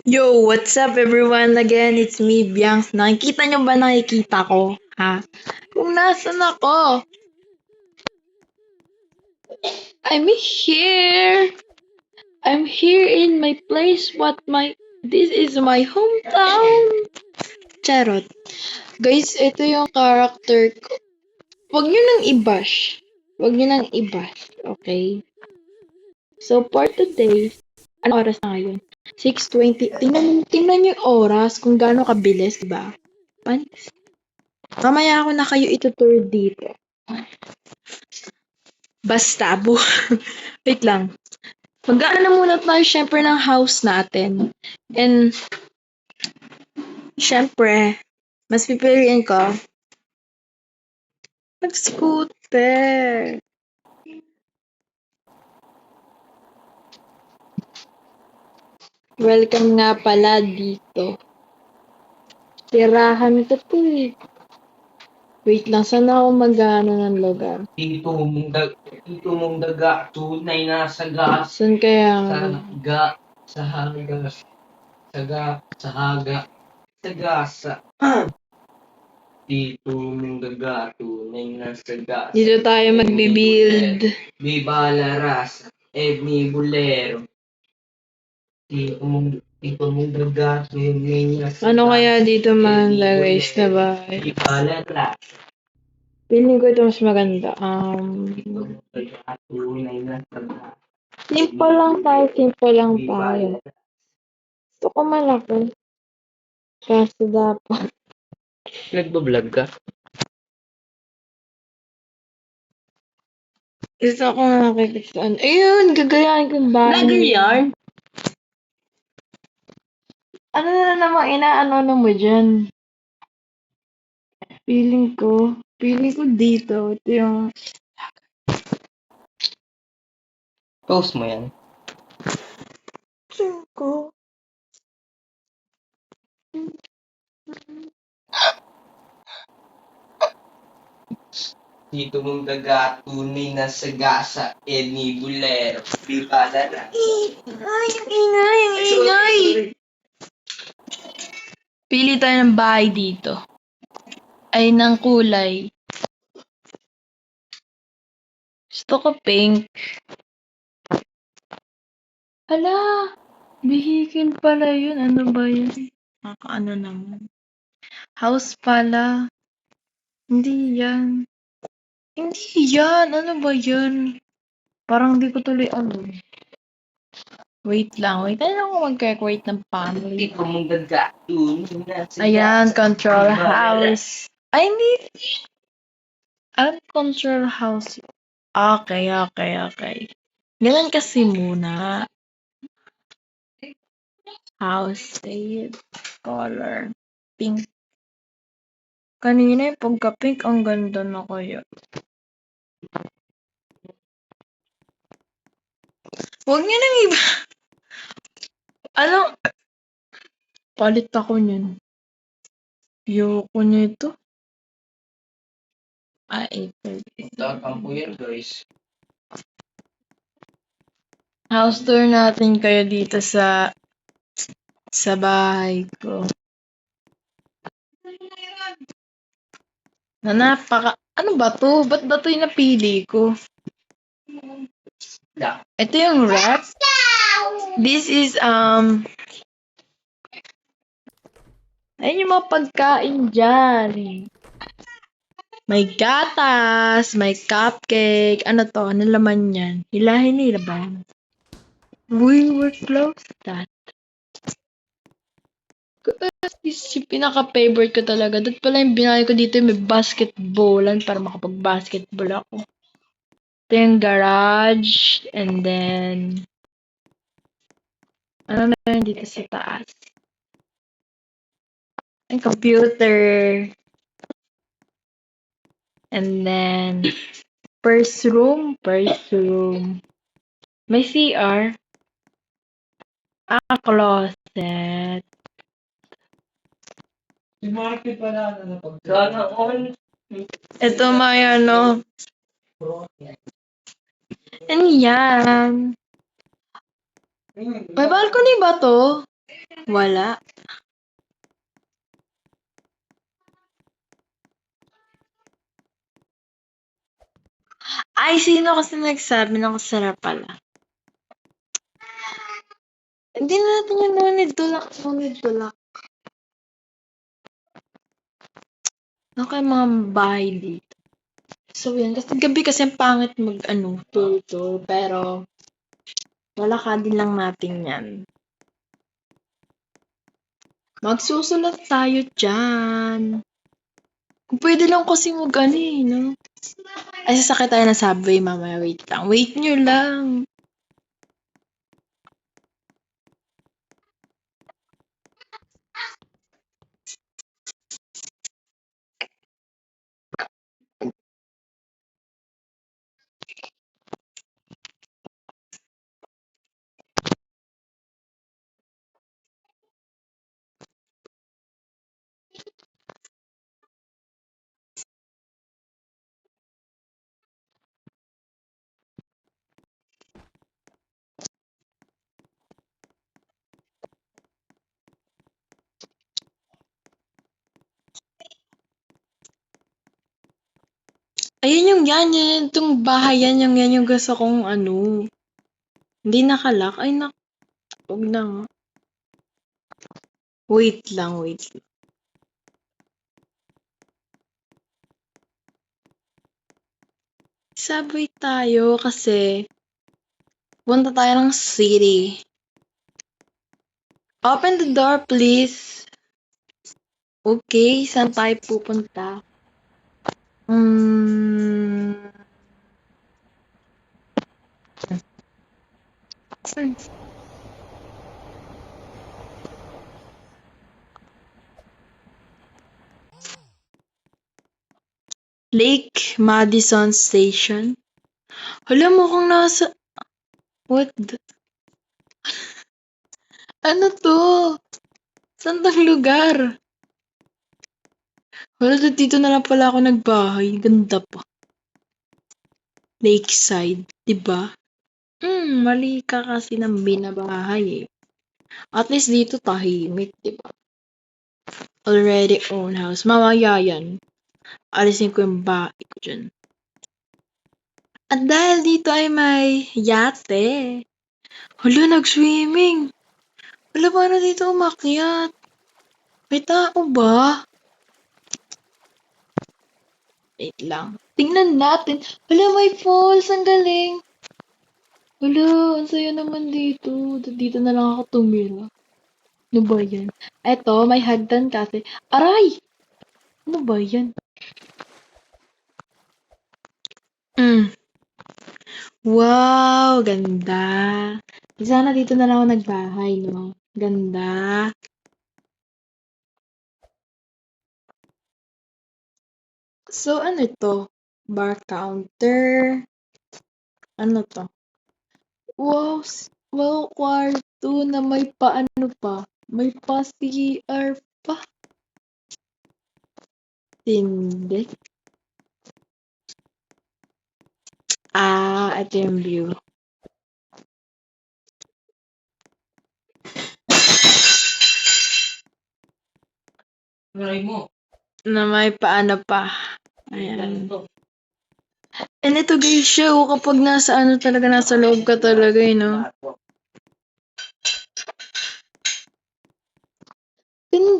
Yo, what's up everyone? Again, it's me, Bianx. Nakikita ko? Ha? Kung nasan ako? I'm here! I'm here in my place. This is my hometown! Charot. Guys, ito yung character ko. Huwag nyo nang i-bash. Huwag nyo nang i-bash, okay? So, for today, ano oras na ngayon? 6:20. Tingnan nyo yung oras kung gaano kabilis, diba? Panis. Mamaya ako na kayo itutur dito. Basta, wait lang. Mag-aano muna tayo syempre ng house natin. And, syempre, mas pipiliin ko, mag-scooter. Welcome nga pala dito. Tirahan ko to eh. Wait lang, saan ako mag-ano ng lugar? Dito mong daga, tunay na saga, Saan kaya sa nga? ga, sa haga, saga, sa haga, sagasa. Dito mong daga, tunay na saga. Dito tayo magbi-build. Viva la raza, mi bolero. Dito mong daga, tunay na saga. Ano kaya dito man lagay na bahay? Viva la raza. Feeling ko ito mas maganda. Dito mong daga, tunay na saga. Simple lang tayo, simple lang tayo. Gusto ko malaki. Kaso dapat. Nagbablog ka? Gusto ko nakikisaan. Ayun, gagayahin ko yung bahay. Vlogger yarn? Ano na namang inaano mo dyan? Feeling ko dito. Ito yung... Post mo yan. Feeling ko. Dito mong daga, tunay na sagasa, ni bulero. Viva la raza. Ay, ang ingay, ang ingay. Pili tayo ng bahay dito. Ay, ng kulay. Gusto ko pink. Hala, vehicle pala yun. Ano ba yun? Ano naman. House pala. Hindi yan. Hindi yan. Ano ba yan? Parang di ko tuloy alam. Wait lang. Wait lang ako mag-create ng family. Dito mong daga, tunay na sagasa. Ayan, control Viva la raza. house. Ay, hindi. Ano control house? Okay. Ganun kasi muna. House save. Color. Pink. Kanina yung pagka-pink, ang ganda na kaya. Huwag niyo nang iba. Ano? Palit ako niyan. Yoko nito. Takang po yan, guys. House tour natin kayo dito sa bahay ko. Ano ba to? Ba't ba to yung napili ko? Da. Ito yung rep. This is, ayun yung mga pagkain dyan. May gatas, may cupcake. Ano to? Ano laman yan? Hilahin nila ba? We're close to that. This yung pinaka-favorite ko talaga. That pala yung binayad ko dito yung may basketballan para makapag-basketball ako. Ito yung garage. And then, ano meron dito sa taas? Ang computer. And then, first room. May CR. Closet. Si Marky pala na Sana all. Ito may ano. Ano yan? May balcony ba to? Wala. Ay, sino kasi nagsabi ng sarap pala? Hindi na natin yung ngunid tulak. Ano kaya mga bahay dito? So, yan. Kasi gabi kasi ang pangit tour. Pero, lalakadin lang natin yan. Magsusulat tayo dyan. Kung pwede lang kasi no? Ay, sasakay tayo ng subway mamaya. Wait lang. Wait nyo lang. Ayun itong bahay yan yung gusto kong hindi nakalak. Ay, huwag na nga. Wait lang. Subway tayo kasi punta tayo ng city. Open the door, please. Okay, saan tayo pupunta? Lake Madison Station. Hala, mukhang nasa... What the... Ano to? Saan tong lugar? Hala, dito na lang pala ako nagbahay. Ganda pa. Lakeside, diba? Mali ka kasi ng binabahay eh. At least dito tahimik, diba? Already own house. Mamaya yan. Alisin ko yung bahay ko dyan. At dahil dito ay may yate. Hala, nag-swimming. Hala, paano dito umakyat? May tao ba? Wait lang. Tingnan natin. Hala, may falls. Ang galing. Hala, ang saya naman dito. Dito na lang ako tumira. Ano ba yan? Eto, may hagdan kasi. Aray! Ano ba yan? Wow, ganda. Sana dito na lang ako nagbahay, no? Ganda. So, ano ito? Bar counter. Ano to? Wow, kwarto na may paano pa. May pa-CR pa. Hindi. Ito yung view. Na may paano pa. Ayan. And ito guys, show kapag nasa loob ka talaga, no?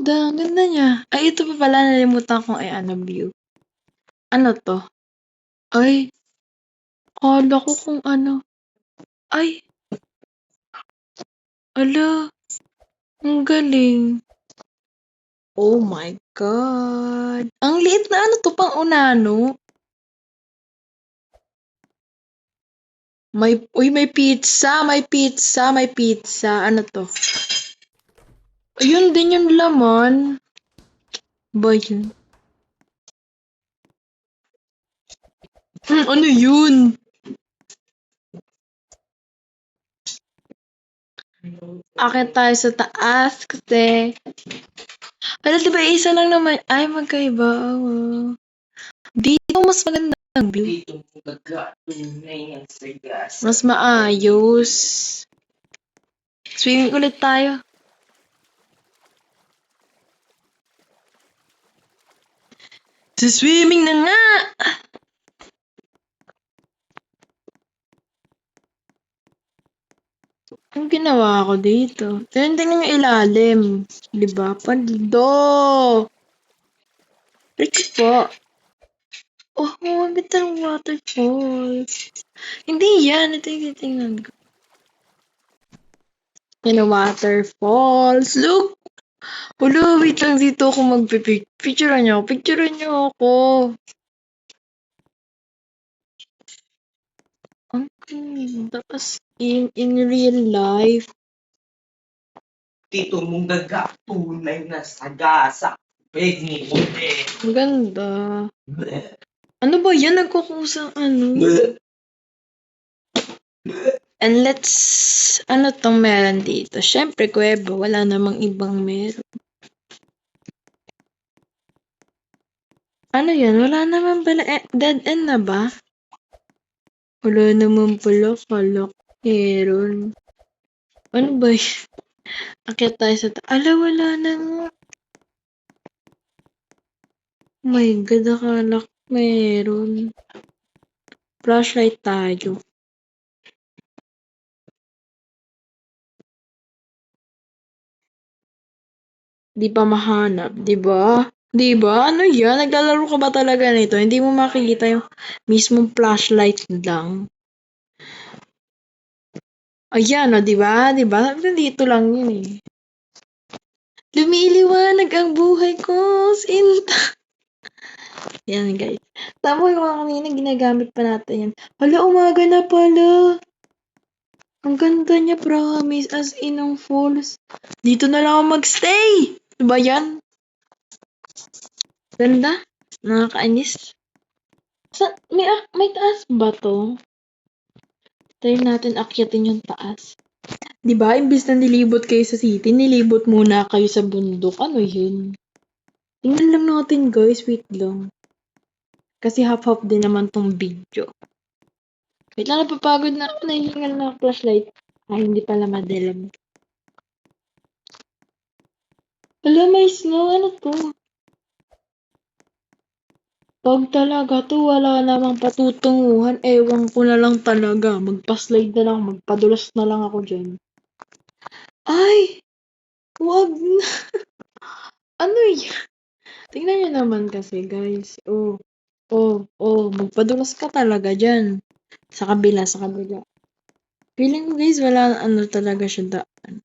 Ganda niya. Ay, ito pa pala, nalimutan kong view. Ano to? Ay, kala ko kung ano. Ay, ala, ang galing. Oh my God. Ang liit na to, pang unano. May pizza. Ano to? Ayun din yung laman. Ba yun? Ano yun? Akit tayo sa taas kasi... Ano, diba isa lang naman? Ay, magkaiba. Oh. Dito mas maganda ang view. Mas maayos. Swimming ulit tayo. Swimming na nga! Ang ginawa ko dito? Tingnan yung ilalim. Diba? Paldo! Rich po. Oh, ang ganda ng waterfalls. Hindi yan. Ito yung titingnan ko. Yan ang waterfalls. Look! Hulo, wait lang dito ako magpipicturean niyo ako. Picturean niyo ako. Okay. Tapos, in real life, Tito mong tunay na sagasa. Pwede mo ang ganda. Ano ba yan? Nagkukusang ano? And ano tong meron dito? Syempre, kuweba. Wala namang ibang meron. Ano yan? Wala naman pala. Dead end na ba? Wala naman pala. Kalak. Meron. Ano ba yan? Akyat tayo sa ala, wala na nga. Oh my God, akalak. Meron. Flashlight tayo. Di pa mahanap, di ba? Di ba? Ano yan? Naglalaro ka ba talaga nito? Hindi mo makikita yung mismong flashlight lang. Ayan, o, di ba? Di ba? Nandito lang yun eh. Lumiliwanag ang buhay ko, Sinta. Yan, guys. Tama yung mga kanina, ginagamit pa natin yan. Hala, umaga na pala. Ang ganda niya, promise. As in, ang falls. Dito na lang ako magstay. Diba yan? Ganda. Nakakainis. May taas ba to? Try natin akyatin yung taas. Diba, imbis na nilibot kayo sa city, nilibot muna kayo sa bundok. Ano yun? Tingnan lang natin, guys. Wait lang. Kasi half-half din naman tong video. Wait lang, napapagod na ako. Nahihingal na flashlight. Ay, hindi pala madilim. Wala, may snow. Ano to? Pag talaga to, wala namang patutunguhan. Ewan ko na lang talaga. Magpa-slide na lang. Magpadulas na lang ako dyan. Ay! Wag na. Ano yan? Tingnan nyo naman kasi, guys. Oh. Magpadulas ka talaga dyan. Sa kabila. Feeling ko, guys, wala talaga siya daan.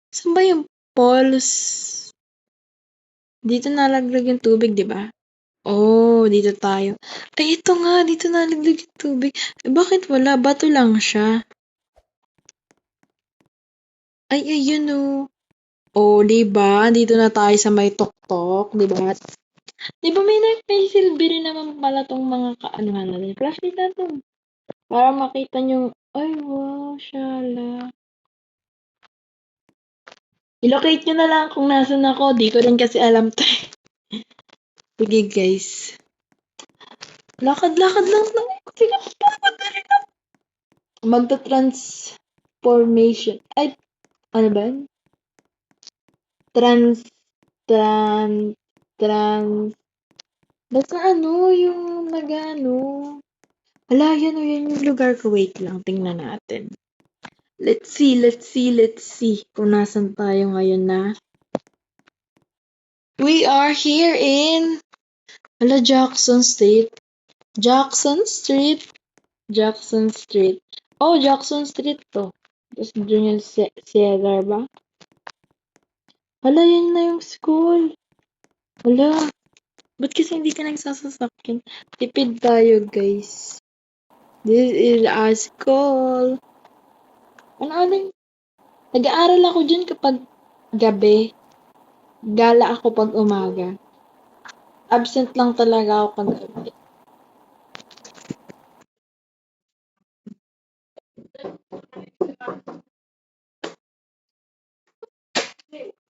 Saan ba yung falls? Dito nalaglag yung tubig, di ba? Oh, dito tayo. Ay, ito nga. Dito nalaglag yung tubig. Bakit wala? Bato lang siya. Ay, ayun oh. Oh, di ba? Dito na tayo sa may tuktok, di ba? Di ba may silbi rin naman pala tong mga kaanuhan natin. Flashlight natin. Para makita nyo. Ay, wow, shala. I-locate nyo na lang kung nasan ako. Di ko rin kasi alam to. Sige, guys. Lakad-lakad lang. Sige, pagod na rin ako. Magta-transformation. Ay, ano ba? Basta yung nag-ano. Ala, yan yung lugar ko. Wait lang, tingnan natin. Let's see kung nasan tayo ngayon na. We are here in Jackson Street. Jackson Street. Oh, Jackson Street to. Tapos dun yung Cesar ba? Hala, yan na yung school. Hala, ba't kasi hindi ka nagsasasakyan? Tipid tayo, guys. This is our school. Nag-aaral ako dyan kapag gabi. Gala ako pag umaga. Absent lang talaga ako pag gabi.